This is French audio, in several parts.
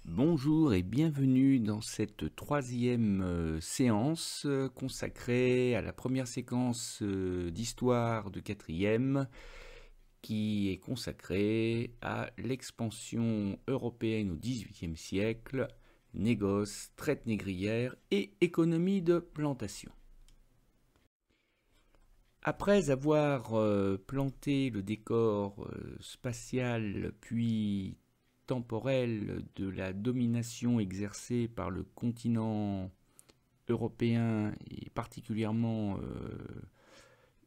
Bonjour et bienvenue dans cette troisième séance consacrée à la première séquence d'histoire de quatrième qui est consacrée à l'expansion européenne au XVIIIe siècle, négoce, traite négrière et économie de plantation. Après avoir planté le décor spatial puis temporel de la domination exercée par le continent européen et particulièrement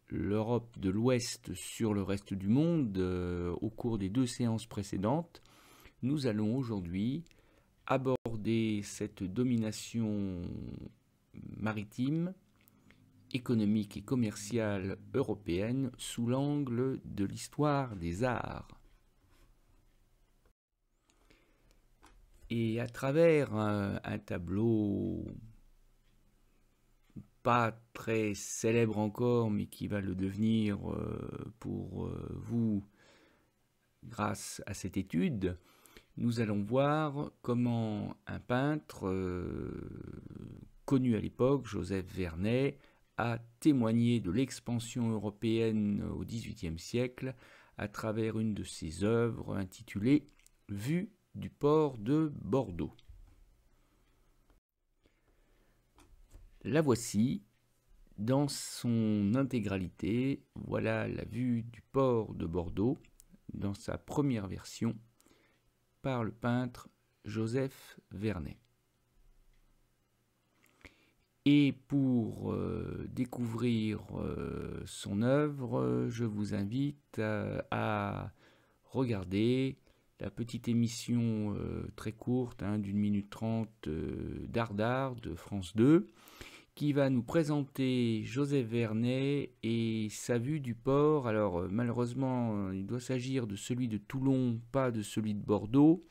l'Europe de l'Ouest sur le reste du monde au cours des deux séances précédentes, nous allons aujourd'hui aborder cette domination maritime, économique et commerciale européenne sous l'angle de l'histoire des arts. Et à travers un tableau pas très célèbre encore, mais qui va le devenir pour vous grâce à cette étude, nous allons voir comment un peintre connu à l'époque, Joseph Vernet, a témoigné de l'expansion européenne au XVIIIe siècle à travers une de ses œuvres intitulée « Vue du port de Bordeaux ». La voici dans son intégralité. Voilà la vue du port de Bordeaux dans sa première version par le peintre Joseph Vernet. Et pour découvrir son œuvre, je vous invite à regarder la petite émission très courte d'1 minute 30 d'Art de France 2 qui va nous présenter Joseph Vernet et sa vue du port. Alors malheureusement, il doit s'agir de celui de Toulon, pas de celui de Bordeaux,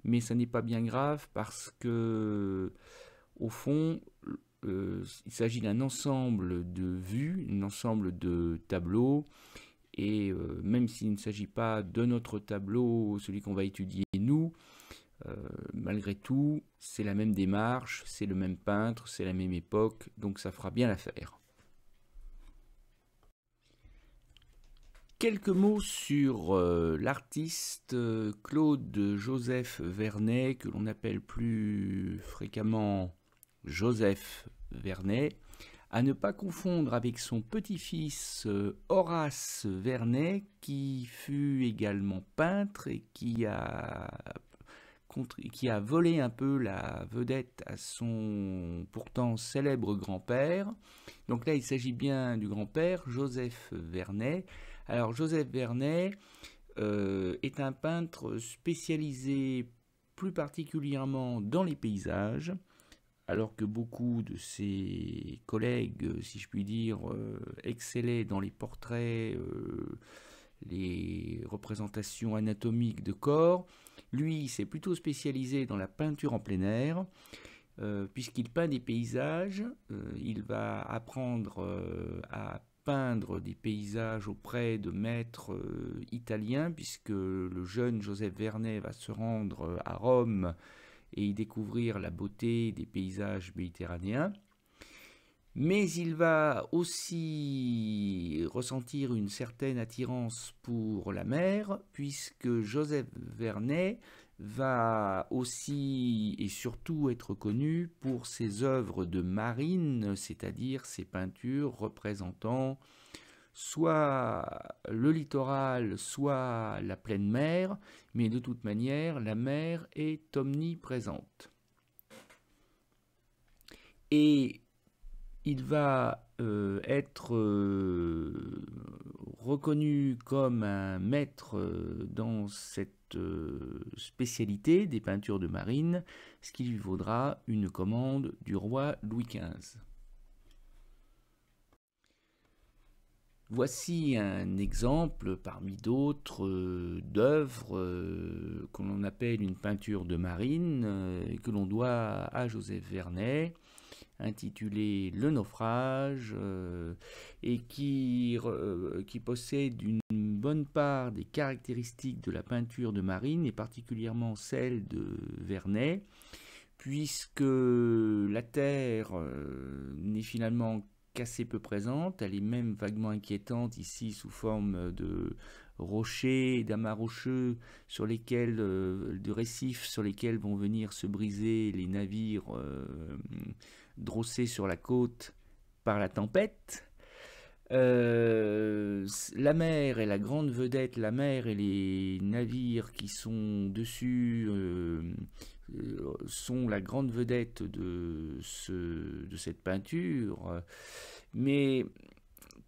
mais ça n'est pas bien grave parce que, au fond, il s'agit d'un ensemble de vues, un ensemble de tableaux, et même s'il ne s'agit pas de notre tableau, celui qu'on va étudier nous, malgré tout, c'est la même démarche, c'est le même peintre, c'est la même époque, donc ça fera bien l'affaire. Quelques mots sur l'artiste Claude-Joseph Vernet, que l'on appelle plus fréquemment Joseph Vernet, à ne pas confondre avec son petit-fils Horace Vernet, qui fut également peintre et qui a volé un peu la vedette à son pourtant célèbre grand-père. Donc là, il s'agit bien du grand-père, Joseph Vernet. Alors, Joseph Vernet est un peintre spécialisé plus particulièrement dans les paysages, alors que beaucoup de ses collègues, si je puis dire, excellaient dans les portraits, les représentations anatomiques de corps. Lui, s'est plutôt spécialisé dans la peinture en plein air, puisqu'il peint des paysages. Il va apprendre à peindre des paysages auprès de maîtres italiens, puisque le jeune Joseph Vernet va se rendre à Rome et y découvrir la beauté des paysages méditerranéens. Mais il va aussi ressentir une certaine attirance pour la mer, puisque Joseph Vernet va aussi et surtout être connu pour ses œuvres de marine, c'est-à-dire ses peintures représentant soit le littoral, soit la pleine mer, mais de toute manière, la mer est omniprésente. Et il va être reconnu comme un maître dans cette spécialité des peintures de marine, ce qui lui vaudra une commande du roi Louis XV. Voici un exemple parmi d'autres d'œuvres que l'on appelle une peinture de marine que l'on doit à Joseph Vernet. intitulé Le naufrage, et qui possède une bonne part des caractéristiques de la peinture de Marine, et particulièrement celle de Vernet, puisque la terre n'est finalement qu'assez peu présente. Elle est même vaguement inquiétante ici sous forme de rochers, d'amas rocheux sur lesquels, de récifs sur lesquels vont venir se briser les navires drossés sur la côte par la tempête. La mer est la grande vedette, la mer et les navires qui sont dessus sont la grande vedette de cette peinture. Mais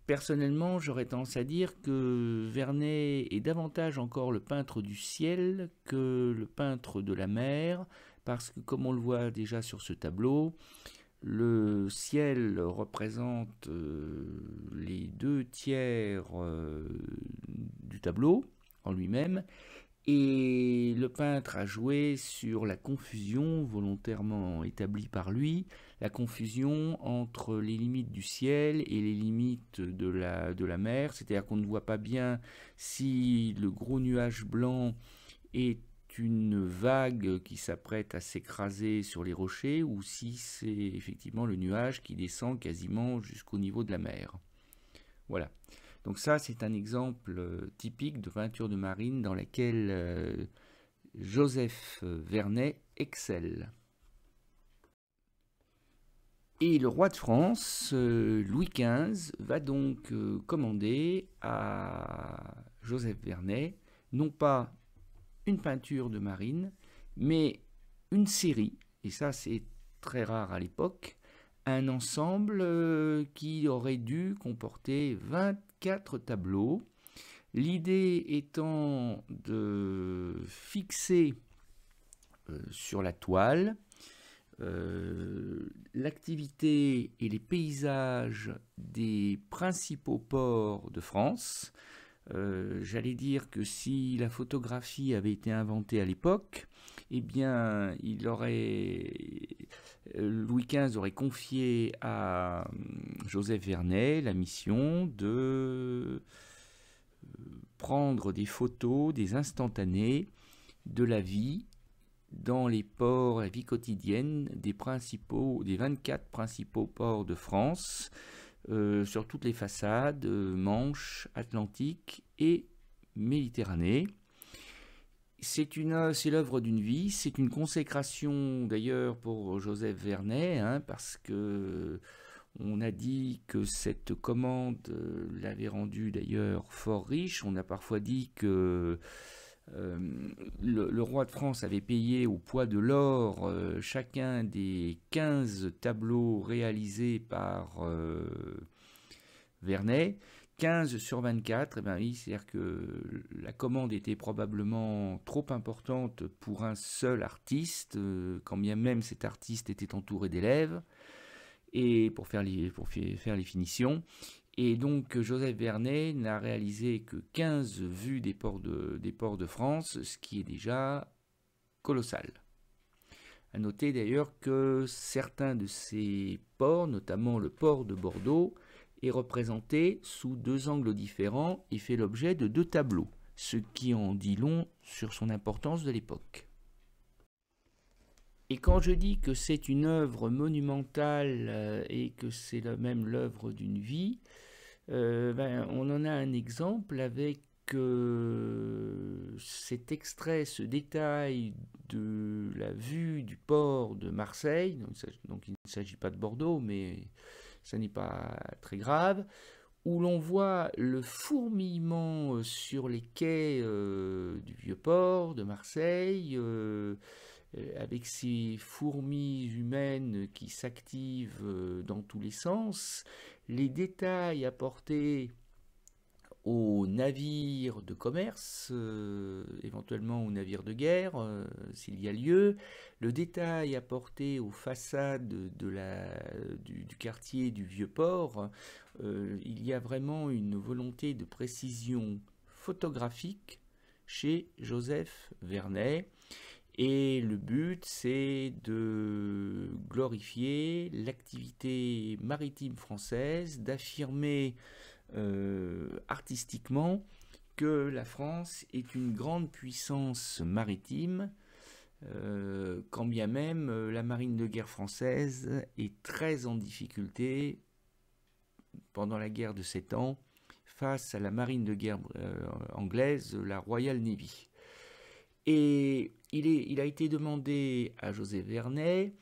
personnellement, j'aurais tendance à dire que Vernet est davantage encore le peintre du ciel que le peintre de la mer, parce que comme on le voit déjà sur ce tableau, le ciel représente les 2/3 du tableau en lui-même, et le peintre a joué sur la confusion volontairement établie par lui, la confusion entre les limites du ciel et les limites de la mer, c'est-à-dire qu'on ne voit pas bien si le gros nuage blanc est une vague qui s'apprête à s'écraser sur les rochers ou si c'est effectivement le nuage qui descend quasiment jusqu'au niveau de la mer. Voilà. Donc ça, c'est un exemple typique de peinture de marine dans laquelle Joseph Vernet excelle. Et le roi de France, Louis XV, va donc commander à Joseph Vernet, non pas une peinture de marine, mais une série, et ça c'est très rare à l'époque, un ensemble qui aurait dû comporter 24 tableaux. L'idée étant de fixer sur la toile l'activité et les paysages des principaux ports de France. J'allais dire que si la photographie avait été inventée à l'époque, eh bien, Louis XV aurait confié à Joseph Vernet la mission de prendre des photos, des instantanés de la vie dans les ports, la vie quotidienne des 24 principaux ports de France, sur toutes les façades, Manche, Atlantique et Méditerranée. C'est l'œuvre d'une vie, c'est une consécration d'ailleurs pour Joseph Vernet, parce que on a dit que cette commande l'avait rendu d'ailleurs fort riche. On a parfois dit que le roi de France avait payé au poids de l'or chacun des 15 tableaux réalisés par Vernet. 15 sur 24, eh ben oui, c'est-à-dire que la commande était probablement trop importante pour un seul artiste, quand bien même cet artiste était entouré d'élèves, et pour faire les finitions. Et donc Joseph Vernet n'a réalisé que 15 vues des ports de France, ce qui est déjà colossal. À noter d'ailleurs que certains de ces ports, notamment le port de Bordeaux, est représenté sous 2 angles différents et fait l'objet de 2 tableaux, ce qui en dit long sur son importance de l'époque. Et quand je dis que c'est une œuvre monumentale et que c'est même l'œuvre d'une vie, on en a un exemple avec cet extrait, ce détail de la vue du port de Marseille. Donc il ne s'agit pas de Bordeaux, mais ça n'est pas très grave, où l'on voit le fourmillement sur les quais du Vieux-Port de Marseille, avec ces fourmis humaines qui s'activent dans tous les sens, les détails apportés aux navires de commerce, éventuellement aux navires de guerre, s'il y a lieu, le détail apporté aux façades du quartier du Vieux-Port, il y a vraiment une volonté de précision photographique chez Joseph Vernet. Et le but, c'est de glorifier l'activité maritime française, d'affirmer artistiquement que la France est une grande puissance maritime, quand bien même la marine de guerre française est très en difficulté pendant la guerre de 7 ans face à la marine de guerre anglaise, la Royal Navy. Et il a été demandé à Joseph Vernet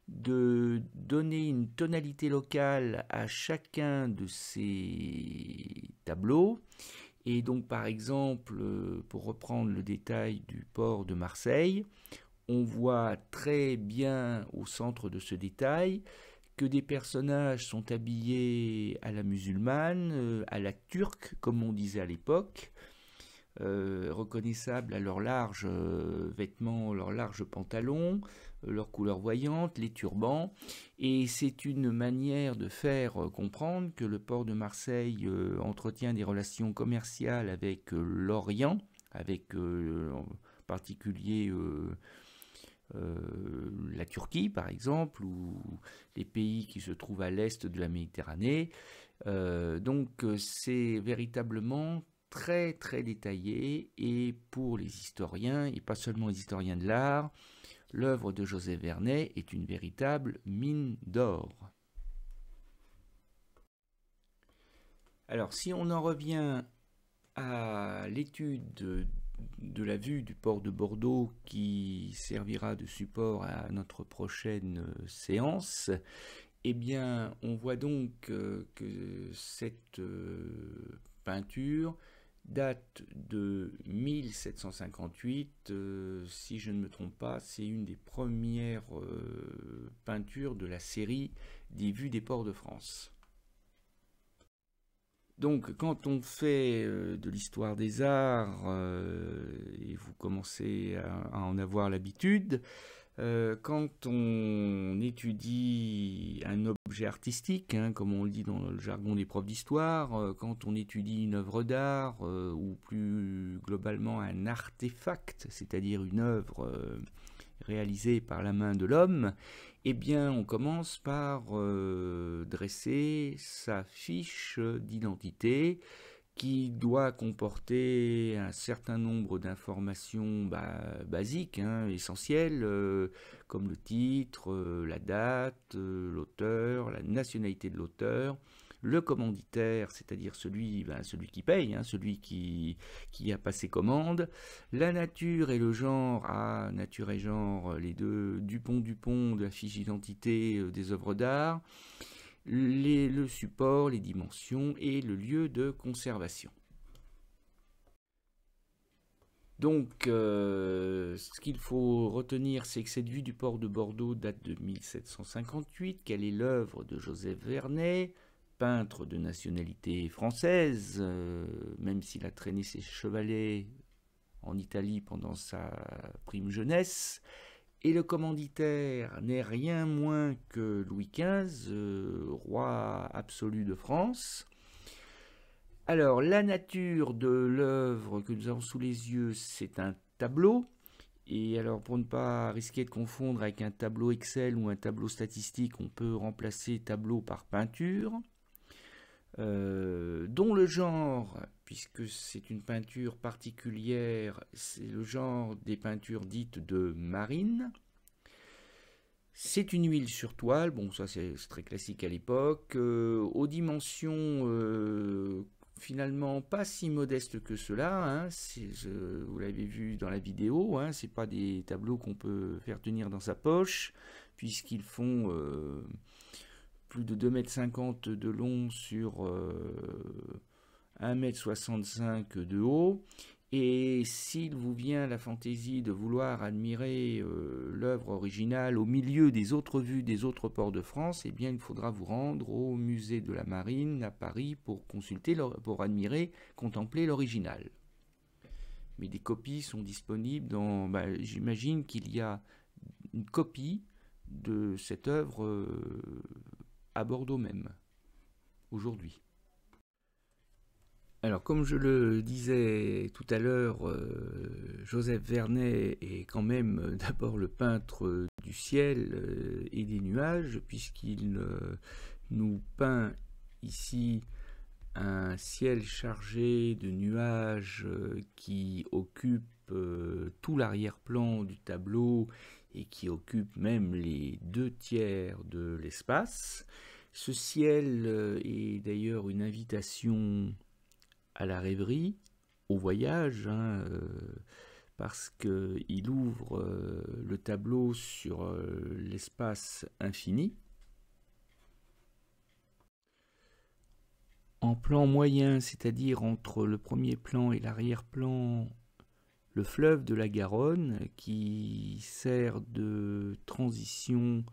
de donner une tonalité locale à chacun de ces tableaux. Et donc, par exemple, pour reprendre le détail du port de Marseille, on voit très bien au centre de ce détail que des personnages sont habillés à la musulmane, à la turque, comme on disait à l'époque, reconnaissables à leurs larges vêtements, leurs larges pantalons, leurs couleurs voyantes, les turbans. Et c'est une manière de faire comprendre que le port de Marseille entretient des relations commerciales avec l'Orient, avec en particulier la Turquie par exemple, ou les pays qui se trouvent à l'est de la Méditerranée. Donc c'est véritablement très très détaillé, et pour les historiens, et pas seulement les historiens de l'art, l'œuvre de Joseph Vernet est une véritable mine d'or. Alors si on en revient à l'étude de la vue du port de Bordeaux qui servira de support à notre prochaine séance, eh bien on voit donc que cette peinture date de 1758, si je ne me trompe pas, c'est une des premières peintures de la série des vues des ports de France. Donc quand on fait de l'histoire des arts, et vous commencez à en avoir l'habitude, quand on étudie un objet artistique, hein, comme on le dit dans le jargon des profs d'histoire, quand on étudie une œuvre d'art, ou plus globalement un artefact, c'est-à-dire une œuvre réalisée par la main de l'homme, eh bien on commence par dresser sa fiche d'identité, qui doit comporter un certain nombre d'informations basiques, hein, essentielles, comme le titre, la date, l'auteur, la nationalité de l'auteur, le commanditaire, c'est-à-dire celui qui paye, hein, celui qui a passé commande, la nature et le genre, nature et genre, les deux, Dupont de la fiche d'identité des œuvres d'art, le support, les dimensions et le lieu de conservation. Donc, ce qu'il faut retenir, c'est que cette vue du port de Bordeaux date de 1758, qu'elle est l'œuvre de Joseph Vernet, peintre de nationalité française, même s'il a traîné ses chevalets en Italie pendant sa prime jeunesse. Et le commanditaire n'est rien moins que Louis XV, roi absolu de France. Alors, la nature de l'œuvre que nous avons sous les yeux, c'est un tableau. Et alors, pour ne pas risquer de confondre avec un tableau Excel ou un tableau statistique, on peut remplacer tableau par peinture, dont le genre, puisque c'est une peinture particulière, c'est le genre des peintures dites de marine. C'est une huile sur toile, bon ça c'est très classique à l'époque, aux dimensions finalement pas si modestes que cela, hein, vous l'avez vu dans la vidéo, hein, c'est pas des tableaux qu'on peut faire tenir dans sa poche, puisqu'ils font plus de 2,50 m de long sur 1,65 m de haut. Et s'il vous vient la fantaisie de vouloir admirer l'œuvre originale au milieu des autres vues des autres ports de France, eh bien il faudra vous rendre au musée de la Marine à Paris pour admirer, contempler l'original. Mais des copies sont disponibles j'imagine qu'il y a une copie de cette œuvre à Bordeaux même, aujourd'hui. Alors, comme je le disais tout à l'heure, Joseph Vernet est quand même d'abord le peintre du ciel et des nuages, puisqu'il nous peint ici un ciel chargé de nuages qui occupe tout l'arrière-plan du tableau et qui occupe même les 2 tiers de l'espace. Ce ciel est d'ailleurs une invitation à la rêverie, au voyage, parce qu'il ouvre le tableau sur l'espace infini. En plan moyen, c'est-à-dire entre le premier plan et l'arrière-plan, le fleuve de la Garonne qui sert de transition,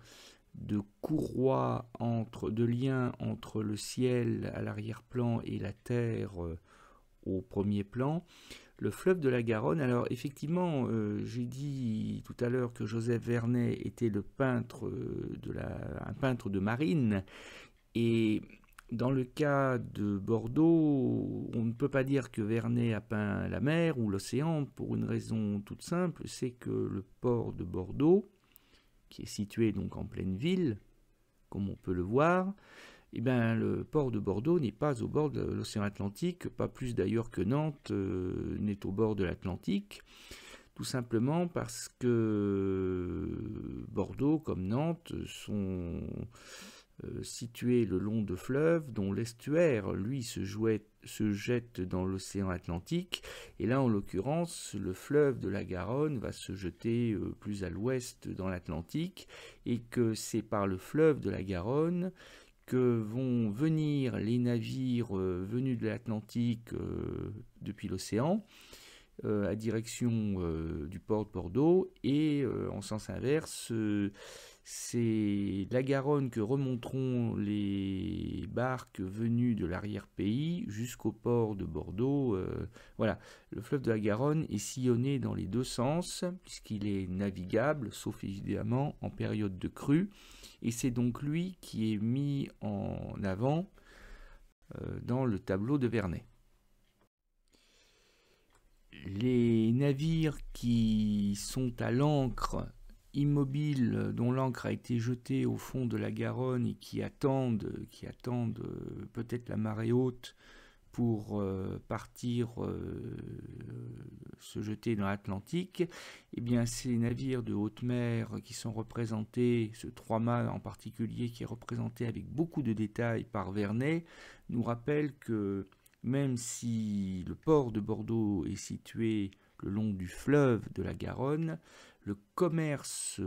de courroie, de lien entre le ciel à l'arrière-plan et la terre au premier plan. Le fleuve de la Garonne, alors effectivement, j'ai dit tout à l'heure que Joseph Vernet était le peintre un peintre de marine, et dans le cas de Bordeaux, on ne peut pas dire que Vernet a peint la mer ou l'océan pour une raison toute simple, c'est que le port de Bordeaux, qui est situé donc en pleine ville, comme on peut le voir, eh bien, le port de Bordeaux n'est pas au bord de l'océan Atlantique, pas plus d'ailleurs que Nantes n'est au bord de l'Atlantique, tout simplement parce que Bordeaux, comme Nantes, sont situés le long de fleuves dont l'estuaire, lui, se jette dans l'océan Atlantique. Et là, en l'occurrence, le fleuve de la Garonne va se jeter plus à l'ouest dans l'Atlantique, et que c'est par le fleuve de la Garonne que vont venir les navires venus de l'Atlantique depuis l'océan, à direction du port de Bordeaux, et en sens inverse, c'est la Garonne que remonteront les barques venues de l'arrière-pays jusqu'au port de Bordeaux. Voilà, le fleuve de la Garonne est sillonné dans les 2 sens, puisqu'il est navigable, sauf évidemment en période de crue, et c'est donc lui qui est mis en avant dans le tableau de Vernet. Les navires qui sont à l'ancre, immobiles, dont l'ancre a été jetée au fond de la Garonne et qui attendent peut-être la marée haute pour partir se jeter dans l'Atlantique, eh bien ces navires de haute mer qui sont représentés, ce 3-mâts en particulier qui est représenté avec beaucoup de détails par Vernet, nous rappelle que même si le port de Bordeaux est situé le long du fleuve de la Garonne, le commerce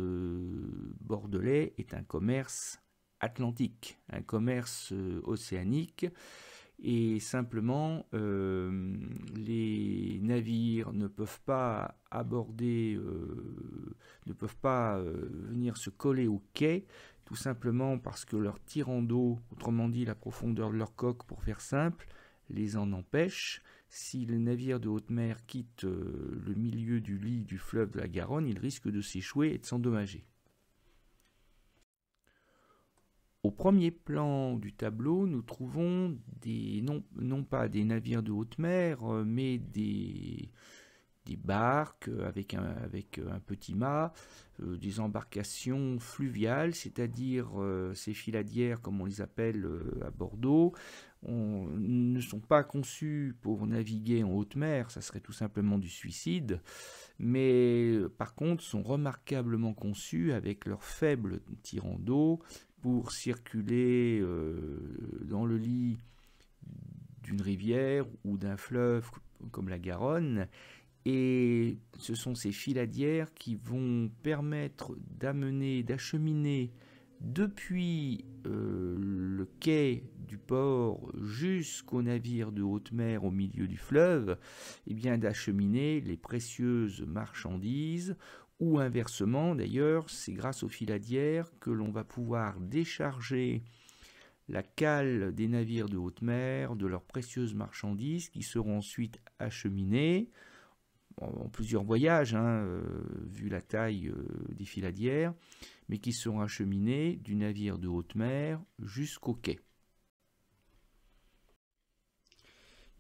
bordelais est un commerce atlantique, un commerce océanique, et simplement les navires ne peuvent pas aborder, ne peuvent pas venir se coller au quai, tout simplement parce que leur tirant d'eau, autrement dit la profondeur de leur coque pour faire simple, les en empêche. Si le navire de haute mer quitte le milieu du lit du fleuve de la Garonne, il risque de s'échouer et de s'endommager. Au premier plan du tableau, nous trouvons non pas des navires de haute mer, mais des barques avec un petit mât, des embarcations fluviales, c'est-à-dire ces filadières, comme on les appelle à Bordeaux, ne sont pas conçues pour naviguer en haute mer, ça serait tout simplement du suicide, mais par contre sont remarquablement conçues avec leur faible tirant d'eau pour circuler dans le lit d'une rivière ou d'un fleuve comme la Garonne. Et ce sont ces filadières qui vont permettre d'acheminer depuis le quai du port jusqu'au navire de haute mer au milieu du fleuve, et bien d'acheminer les précieuses marchandises, ou inversement d'ailleurs, c'est grâce aux filadières que l'on va pouvoir décharger la cale des navires de haute mer de leurs précieuses marchandises qui seront ensuite acheminées en plusieurs voyages, vu la taille des filadières, mais qui seront acheminés du navire de haute mer jusqu'au quai.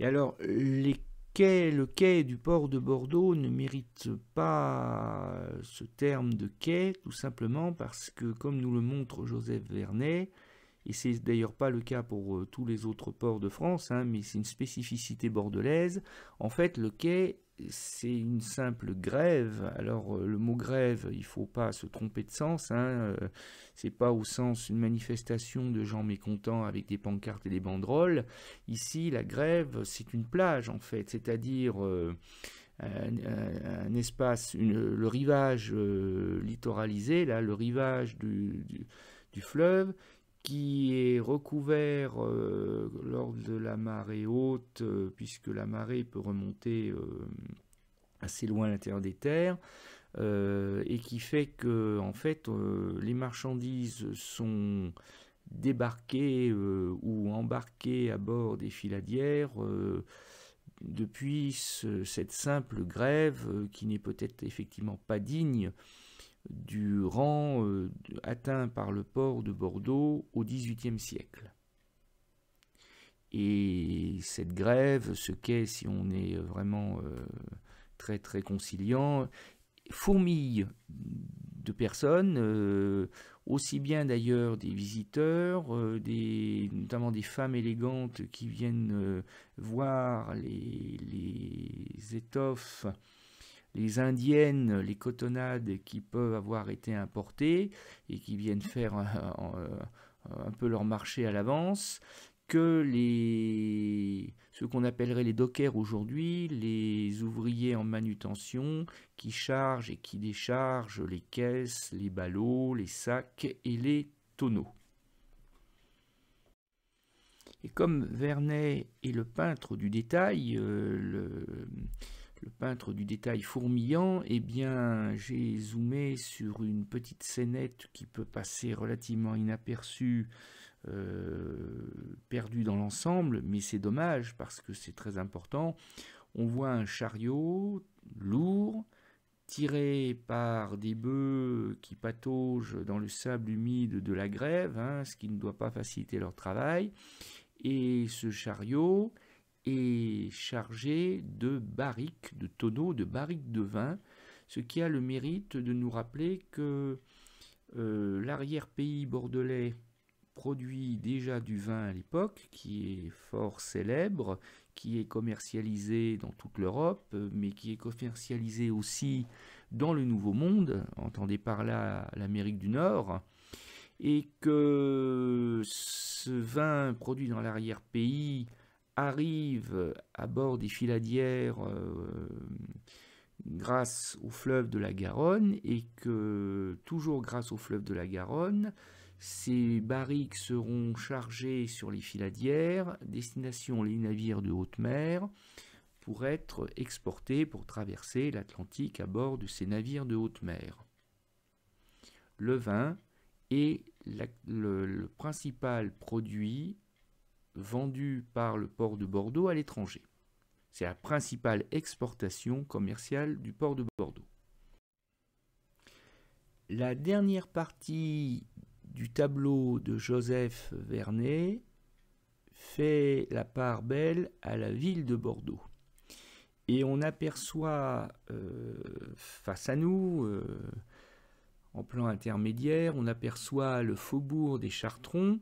Et alors, le quai du port de Bordeaux ne mérite pas ce terme de quai, tout simplement parce que, comme nous le montre Joseph Vernet, et c'est d'ailleurs pas le cas pour tous les autres ports de France, hein, mais c'est une spécificité bordelaise, en fait, le quai, c'est une simple grève. Alors, le mot grève, il ne faut pas se tromper de sens, hein, c'est pas au sens une manifestation de gens mécontents avec des pancartes et des banderoles. Ici, la grève, c'est une plage, en fait, c'est-à-dire un espace, le rivage littoralisé, là, le rivage du fleuve, qui est recouvert lors de la marée haute, puisque la marée peut remonter assez loin à l'intérieur des terres, et qui fait que en fait, les marchandises sont débarquées ou embarquées à bord des filadières depuis cette simple grève qui n'est peut-être effectivement pas digne du rang atteint par le port de Bordeaux au XVIIIe siècle. Et cette grève, ce quai, si on est vraiment très très conciliant, fourmille de personnes, aussi bien d'ailleurs des visiteurs, notamment des femmes élégantes qui viennent voir les étoffes, les indiennes, les cotonnades qui peuvent avoir été importées et qui viennent faire un peu leur marché à l'avance, que ce qu'on appellerait les dockers aujourd'hui, les ouvriers en manutention qui chargent et qui déchargent les caisses, les ballots, les sacs et les tonneaux. Et comme Vernet est le peintre du détail, le peintre du détail fourmillant, eh bien, j'ai zoomé sur une petite scénette qui peut passer relativement inaperçue, perdue dans l'ensemble, mais c'est dommage parce que c'est très important. On voit un chariot lourd, tiré par des bœufs qui pataugent dans le sable humide de la grève, hein, ce qui ne doit pas faciliter leur travail. Et ce chariot est chargé de barriques, de tonneaux, de barriques de vin, ce qui a le mérite de nous rappeler que l'arrière-pays bordelais produit déjà du vin à l'époque, qui est fort célèbre, qui est commercialisé dans toute l'Europe, mais qui est commercialisé aussi dans le Nouveau Monde, entendez par là l'Amérique du Nord, et que ce vin produit dans l'arrière-pays arrive à bord des filadières grâce au fleuve de la Garonne, et que toujours grâce au fleuve de la Garonne, ces barriques seront chargées sur les filadières, destination les navires de haute mer, pour être exportés pour traverser l'Atlantique à bord de ces navires de haute mer. Le vin est le principal produit vendu par le port de Bordeaux à l'étranger. C'est la principale exportation commerciale du port de Bordeaux. La dernière partie du tableau de Joseph Vernet fait la part belle à la ville de Bordeaux. Et on aperçoit face à nous, en plan intermédiaire, on aperçoit le faubourg des Chartrons,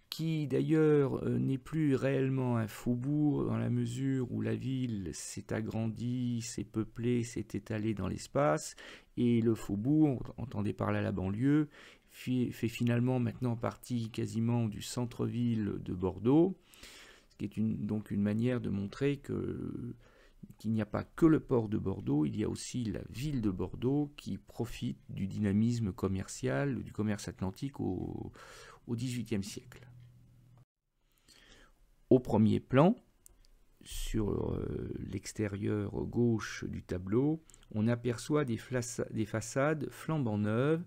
qui d'ailleurs n'est plus réellement un faubourg dans la mesure où la ville s'est agrandie, s'est peuplée, s'est étalée dans l'espace, et le faubourg, entendez par là la banlieue, fait finalement maintenant partie quasiment du centre-ville de Bordeaux, ce qui est donc une manière de montrer qu'il n'y a pas que le port de Bordeaux, il y a aussi la ville de Bordeaux qui profite du dynamisme commercial, du commerce atlantique au XVIIIe siècle. Au premier plan, sur l'extérieur gauche du tableau, on aperçoit des façades flambant neuves,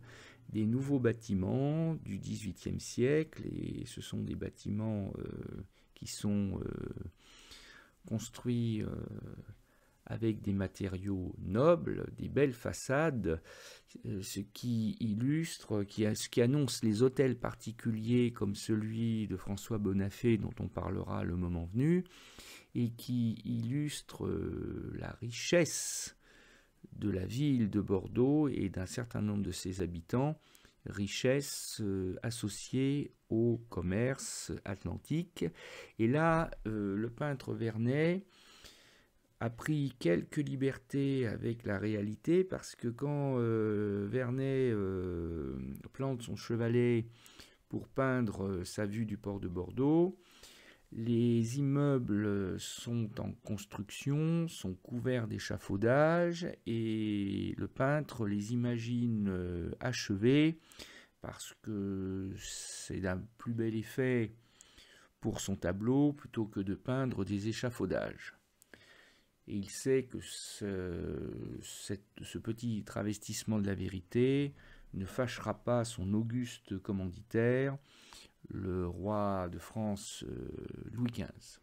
des nouveaux bâtiments du XVIIIe siècle, et ce sont des bâtiments qui sont construits avec des matériaux nobles, des belles façades, ce qui illustre, ce qui annonce les hôtels particuliers comme celui de François Bonafé dont on parlera le moment venu, et qui illustre la richesse de la ville de Bordeaux et d'un certain nombre de ses habitants, richesse associée au commerce atlantique. Et là, le peintre Vernet a pris quelques libertés avec la réalité, parce que quand Vernet plante son chevalet pour peindre sa vue du port de Bordeaux, les immeubles sont en construction, sont couverts d'échafaudages, et le peintre les imagine achevés, parce que c'est d'un plus bel effet pour son tableau plutôt que de peindre des échafaudages. Et il sait que ce petit travestissement de la vérité ne fâchera pas son auguste commanditaire, le roi de France Louis XV.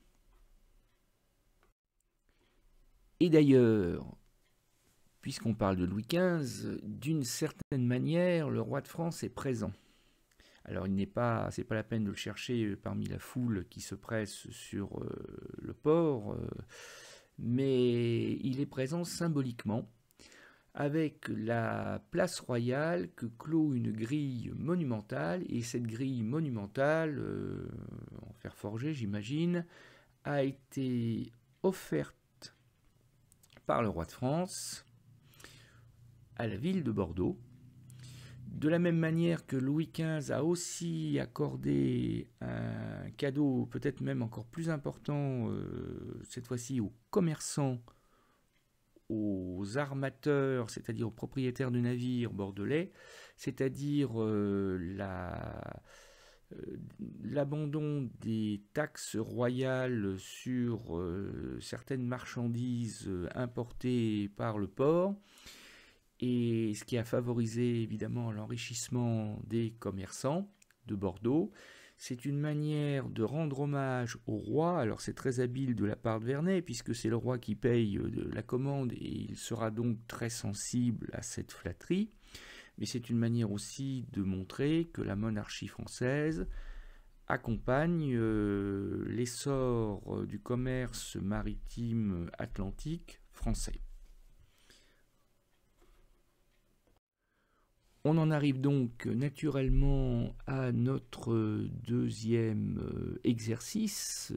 Et d'ailleurs, puisqu'on parle de Louis XV, d'une certaine manière, le roi de France est présent. Alors, c'est pas la peine de le chercher parmi la foule qui se presse sur le port, mais il est présent symboliquement, avec la place royale que clôt une grille monumentale, et cette grille monumentale, en fer forgé j'imagine, a été offerte par le roi de France à la ville de Bordeaux, de la même manière que Louis XV a aussi accordé un cadeau peut-être même encore plus important, cette fois-ci aux commerçants, aux armateurs, c'est-à-dire aux propriétaires de navires bordelais, c'est-à-dire l'abandon des taxes royales sur certaines marchandises importées par le port, et ce qui a favorisé évidemment l'enrichissement des commerçants de Bordeaux. C'est une manière de rendre hommage au roi. Alors c'est très habile de la part de Vernet, puisque c'est le roi qui paye la commande, et il sera donc très sensible à cette flatterie. Mais c'est une manière aussi de montrer que la monarchie française accompagne l'essor du commerce maritime atlantique français. On en arrive donc naturellement à notre deuxième exercice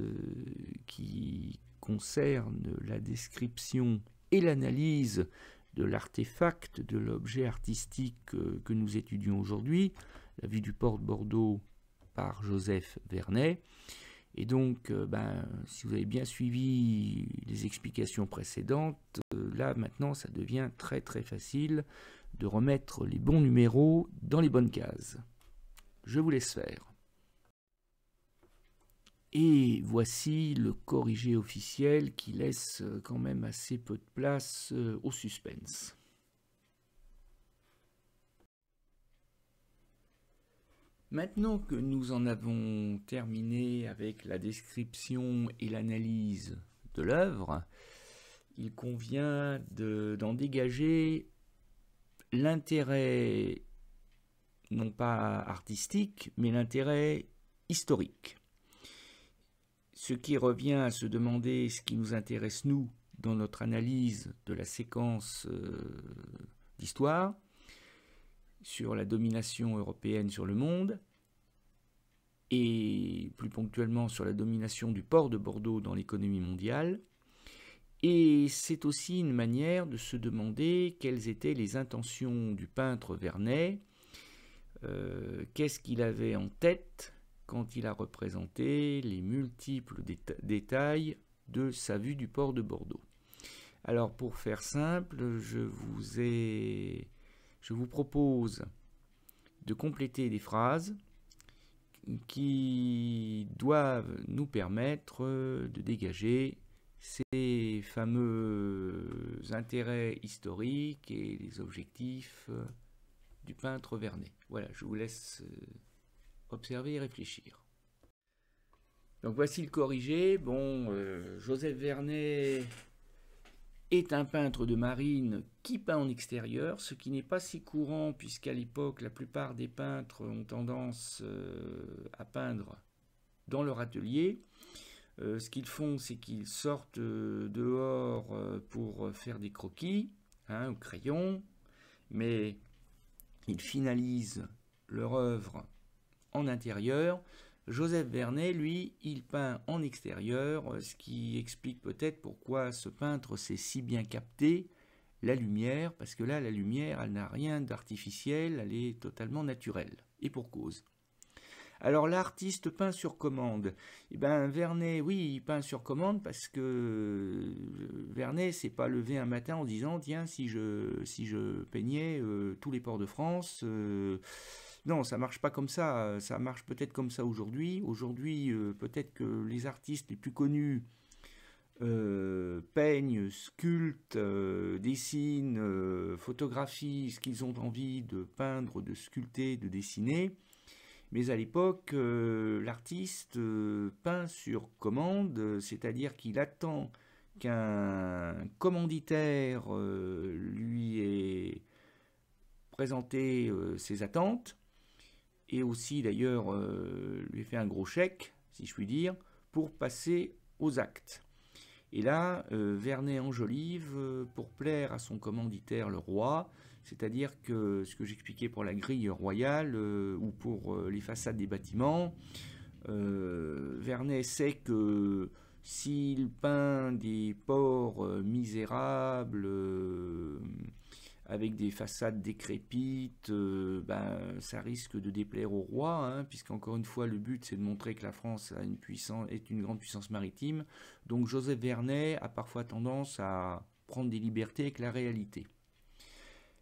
qui concerne la description et l'analyse de l'artefact, de l'objet artistique que nous étudions aujourd'hui, la vue du port de Bordeaux par Joseph Vernet. Et donc, si vous avez bien suivi les explications précédentes, là maintenant ça devient très très facile de remettre les bons numéros dans les bonnes cases. Je vous laisse faire. Et voici le corrigé officiel qui laisse quand même assez peu de place au suspense. Maintenant que nous en avons terminé avec la description et l'analyse de l'œuvre, il convient d'en dégager l'intérêt, non pas artistique, mais l'intérêt historique. Ce qui revient à se demander ce qui nous intéresse, nous, dans notre analyse de la séquence d'histoire, sur la domination européenne sur le monde, et plus ponctuellement sur la domination du port de Bordeaux dans l'économie mondiale. Et c'est aussi une manière de se demander quelles étaient les intentions du peintre Vernet, qu'est-ce qu'il avait en tête quand il a représenté les multiples détails de sa vue du port de Bordeaux. Alors pour faire simple, je vous propose de compléter des phrases qui doivent nous permettre de dégager ces fameux intérêts historiques et les objectifs du peintre Vernet. Voilà, je vous laisse observer et réfléchir. Donc voici le corrigé. Bon, Joseph Vernet est un peintre de marine qui peint en extérieur, ce qui n'est pas si courant, puisqu'à l'époque, la plupart des peintres ont tendance à peindre dans leur atelier. Ce qu'ils font, c'est qu'ils sortent dehors pour faire des croquis, hein, au crayon, mais ils finalisent leur œuvre en intérieur. Joseph Vernet, lui, il peint en extérieur, ce qui explique peut-être pourquoi ce peintre sait si bien capter la lumière, parce que là, la lumière, elle n'a rien d'artificiel, elle est totalement naturelle, et pour cause. Alors l'artiste peint sur commande. Eh ben Vernet, oui, il peint sur commande parce que Vernet s'est pas levé un matin en disant tiens si je peignais tous les ports de France. Non, ça marche pas comme ça. Ça marche peut-être comme ça aujourd'hui. Aujourd'hui, peut-être que les artistes les plus connus peignent, sculptent, dessinent, photographient ce qu'ils ont envie de peindre, de sculpter, de dessiner. Mais à l'époque, l'artiste peint sur commande, c'est-à-dire qu'il attend qu'un commanditaire lui ait présenté ses attentes, et aussi d'ailleurs lui ait fait un gros chèque, si je puis dire, pour passer aux actes. Et là, Vernet enjolive pour plaire à son commanditaire, le roi, c'est-à-dire que ce que j'expliquais pour la grille royale ou pour les façades des bâtiments, Vernet sait que s'il peint des ports misérables, avec des façades décrépites, ben, ça risque de déplaire au roi, hein, puisqu'encore une fois, le but c'est de montrer que la France est une grande puissance maritime. Donc Joseph Vernet a parfois tendance à prendre des libertés avec la réalité.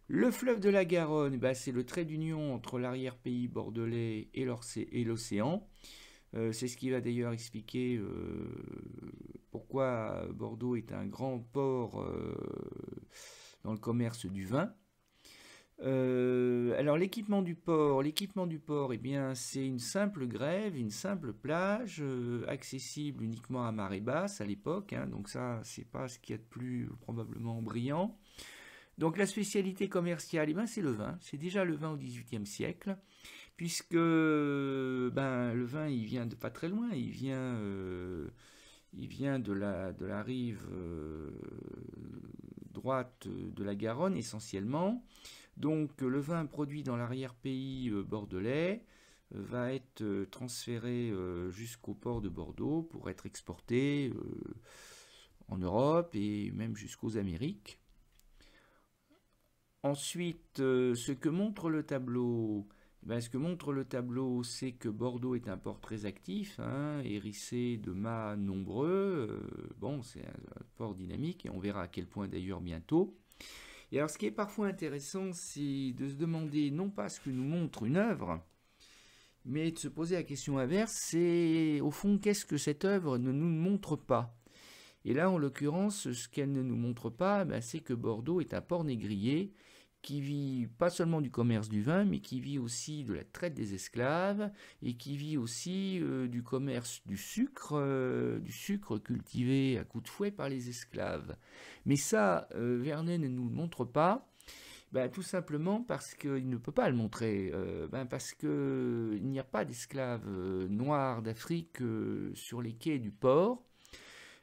Le fleuve de la Garonne, ben, c'est le trait d'union entre l'arrière-pays bordelais et l'océan. C'est ce qui va d'ailleurs expliquer pourquoi Bordeaux est un grand port dans le commerce du vin. Alors l'équipement du port, eh bien, c'est une simple grève, une simple plage accessible uniquement à marée basse à l'époque, hein, donc ça c'est pas ce qu'il y a de plus probablement brillant. Donc la spécialité commerciale, eh ben, c'est le vin, c'est déjà le vin au XVIIIe siècle, puisque ben, le vin il vient de pas très loin, il vient de la rive droite de la Garonne essentiellement. Donc le vin produit dans l'arrière-pays bordelais va être transféré jusqu'au port de Bordeaux pour être exporté en Europe et même jusqu'aux Amériques. Ensuite, ce que montre le tableau, c'est que Bordeaux est un port très actif, hein, hérissé de mâts nombreux. Bon, c'est un port dynamique et on verra à quel point d'ailleurs bientôt. Et alors, ce qui est parfois intéressant, c'est de se demander non pas ce que nous montre une œuvre, mais de se poser la question inverse, c'est au fond qu'est-ce que cette œuvre ne nous montre pas. Et là, en l'occurrence, ce qu'elle ne nous montre pas, ben, c'est que Bordeaux est un port négrier qui vit pas seulement du commerce du vin, mais qui vit aussi de la traite des esclaves et qui vit aussi du commerce du sucre cultivé à coups de fouet par les esclaves. Mais ça, Vernet ne nous le montre pas. Ben, tout simplement parce qu'il ne peut pas le montrer, parce qu'il n'y a pas d'esclaves noirs d'Afrique sur les quais du port,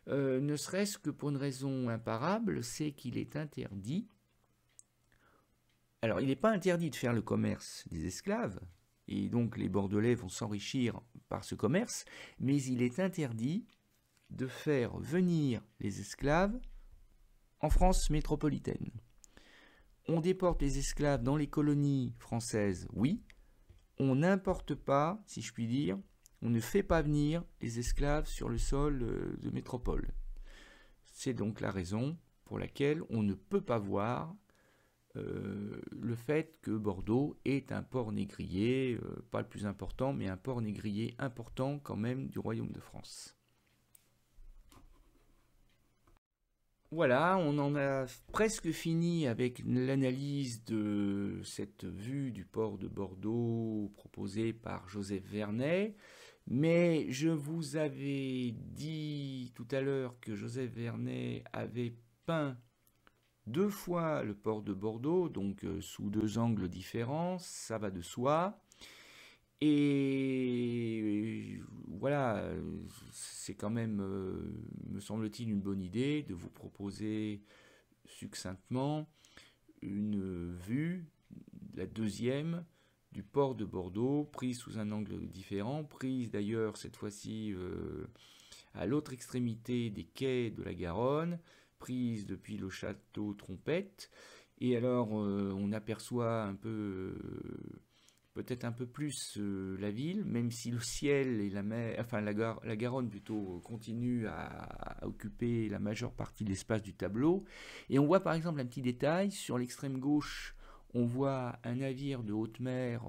ne serait-ce que pour une raison imparable, c'est qu'il est interdit. Alors, il n'est pas interdit de faire le commerce des esclaves, et donc les Bordelais vont s'enrichir par ce commerce, mais il est interdit de faire venir les esclaves en France métropolitaine. On déporte les esclaves dans les colonies françaises, oui. On n'importe pas, si je puis dire, on ne fait pas venir les esclaves sur le sol de métropole. C'est donc la raison pour laquelle on ne peut pas voir le fait que Bordeaux est un port négrier, pas le plus important, mais un port négrier important quand même du Royaume de France. Voilà, on en a presque fini avec l'analyse de cette vue du port de Bordeaux proposée par Joseph Vernet. Mais je vous avais dit tout à l'heure que Joseph Vernet avait peint 2 fois le port de Bordeaux, donc sous 2 angles différents, ça va de soi. Et voilà, c'est quand même, me semble-t-il, une bonne idée de vous proposer succinctement une vue, la deuxième, du port de Bordeaux, prise sous un angle différent, prise d'ailleurs cette fois-ci à l'autre extrémité des quais de la Garonne, prise depuis le château Trompette. Et alors on aperçoit un peu, peut-être un peu plus la ville, même si le ciel et la mer, enfin la Garonne plutôt, continue à occuper la majeure partie de l'espace du tableau. Et on voit par exemple un petit détail, sur l'extrême gauche, on voit un navire de haute mer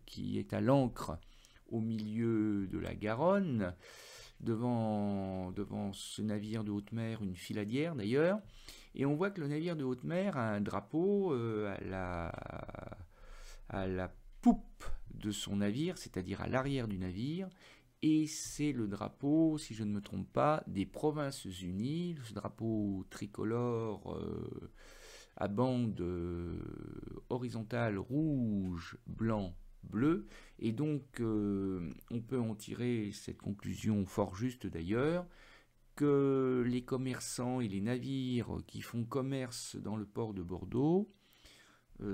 qui est à l'ancre au milieu de la Garonne. Devant ce navire de haute mer, une filadière d'ailleurs. Et on voit que le navire de haute mer a un drapeau à la poupe de son navire, c'est-à-dire à l'arrière du navire, et c'est le drapeau, si je ne me trompe pas, des Provinces-Unies, ce drapeau tricolore à bande horizontale rouge, blanc, bleu, et donc on peut en tirer cette conclusion fort juste d'ailleurs, que les commerçants et les navires qui font commerce dans le port de Bordeaux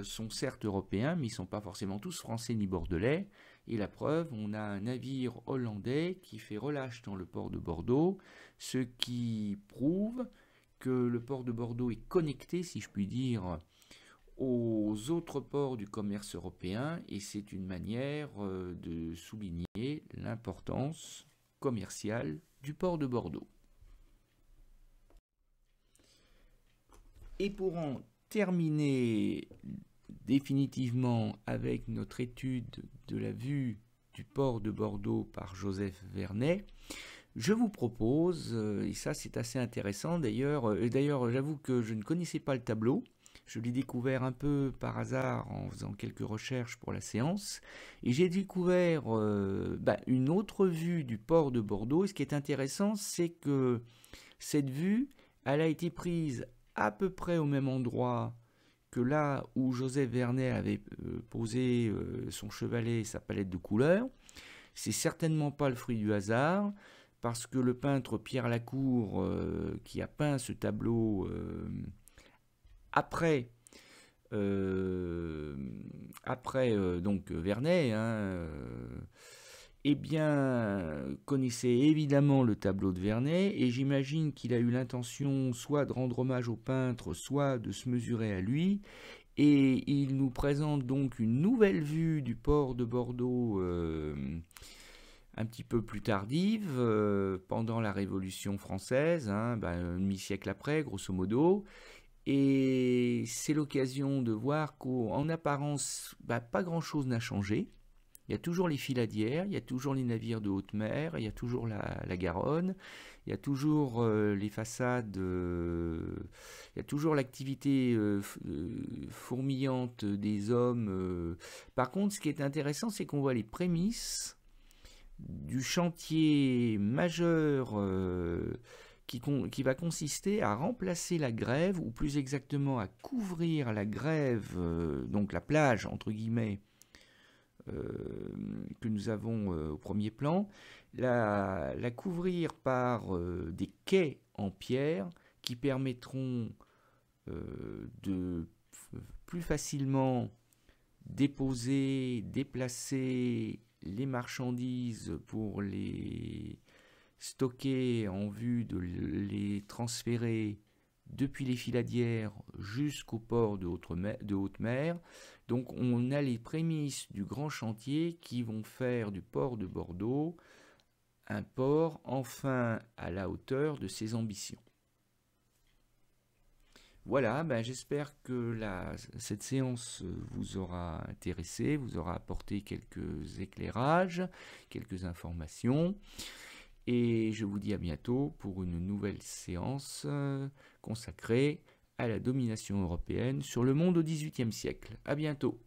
sont certes européens, mais ils ne sont pas forcément tous français ni bordelais. Et la preuve, on a un navire hollandais qui fait relâche dans le port de Bordeaux, ce qui prouve que le port de Bordeaux est connecté, si je puis dire, aux autres ports du commerce européen, et c'est une manière de souligner l'importance commerciale du port de Bordeaux. Et pour en terminer définitivement avec notre étude de la vue du port de Bordeaux par Joseph Vernet, je vous propose, et ça c'est assez intéressant d'ailleurs, j'avoue que je ne connaissais pas le tableau, je l'ai découvert un peu par hasard en faisant quelques recherches pour la séance, et j'ai découvert une autre vue du port de Bordeaux, et ce qui est intéressant c'est que cette vue, elle a été prise à peu près au même endroit que là où Joseph Vernet avait posé son chevalet et sa palette de couleurs. C'est certainement pas le fruit du hasard, parce que le peintre Pierre Lacour, qui a peint ce tableau après donc Vernet, eh bien, connaissait évidemment le tableau de Vernet, et j'imagine qu'il a eu l'intention soit de rendre hommage au peintre, soit de se mesurer à lui, et il nous présente donc une nouvelle vue du port de Bordeaux un petit peu plus tardive, pendant la Révolution française, un demi-siècle après, grosso modo. Et c'est l'occasion de voir qu'en apparence, pas grand-chose n'a changé. Il y a toujours les filadières, il y a toujours les navires de haute mer, il y a toujours la Garonne, il y a toujours les façades, il y a toujours l'activité fourmillante des hommes. Par contre, ce qui est intéressant, c'est qu'on voit les prémices du chantier majeur qui va consister à remplacer la grève, ou plus exactement à couvrir la grève, donc la plage, entre guillemets, que nous avons au premier plan, la couvrir par des quais en pierre qui permettront de plus facilement déposer, déplacer les marchandises pour les stocker en vue de les transférer depuis les filadières jusqu'au port de haute mer. Donc on a les prémices du grand chantier qui vont faire du port de Bordeaux un port enfin à la hauteur de ses ambitions. Voilà, j'espère que cette séance vous aura intéressé, vous aura apporté quelques éclairages, quelques informations. Et je vous dis à bientôt pour une nouvelle séance consacrée à la domination européenne sur le monde au XVIIIe siècle. À bientôt.